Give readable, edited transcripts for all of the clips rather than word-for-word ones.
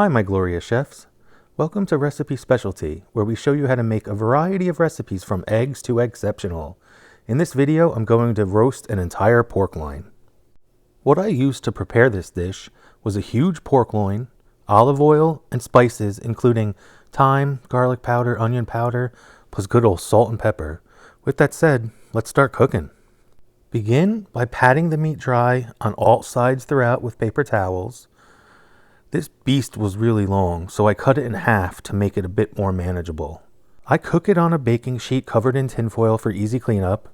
Hi, my glorious chefs. Welcome to Recipe Specialty, where we show you how to make a variety of recipes from eggs to eggceptional. In this video, I'm going to roast an entire pork loin. What I used to prepare this dish was a huge pork loin, olive oil, and spices including thyme, garlic powder, onion powder, plus good old salt and pepper. With that said, let's start cooking. Begin by patting the meat dry on all sides throughout with paper towels. This beast was really long, so I cut it in half to make it a bit more manageable. I cook it on a baking sheet covered in tinfoil for easy cleanup,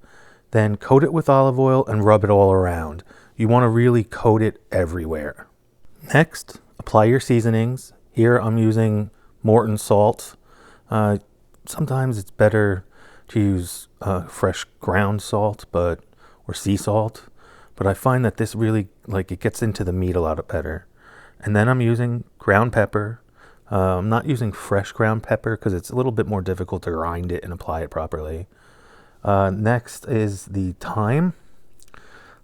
then coat it with olive oil and rub it all around. You want to really coat it everywhere. Next, apply your seasonings. Here I'm using Morton salt. Sometimes it's better to use fresh ground salt or sea salt, but I find that this really, it gets into the meat a lot better. And then I'm using ground pepper. I'm not using fresh ground pepper because it's a little bit more difficult to grind it and apply it properly. Next is the thyme.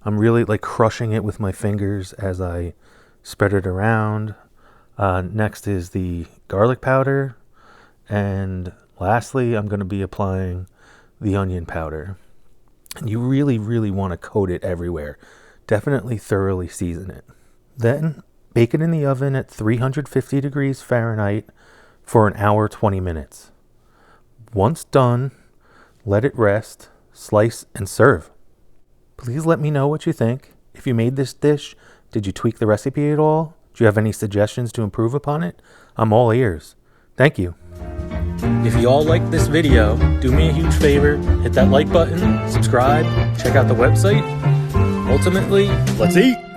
I'm really crushing it with my fingers as I spread it around. Next is the garlic powder. And lastly, I'm going to be applying the onion powder. And you really, really want to coat it everywhere. Definitely thoroughly season it. Then bake it in the oven at 350 degrees Fahrenheit for an hour 20 minutes. Once done, let it rest, slice, and serve. Please let me know what you think. If you made this dish, did you tweak the recipe at all? Do you have any suggestions to improve upon it? I'm all ears. Thank you. If you all liked this video, do me a huge favor, hit that like button, subscribe, check out the website. Ultimately, let's eat!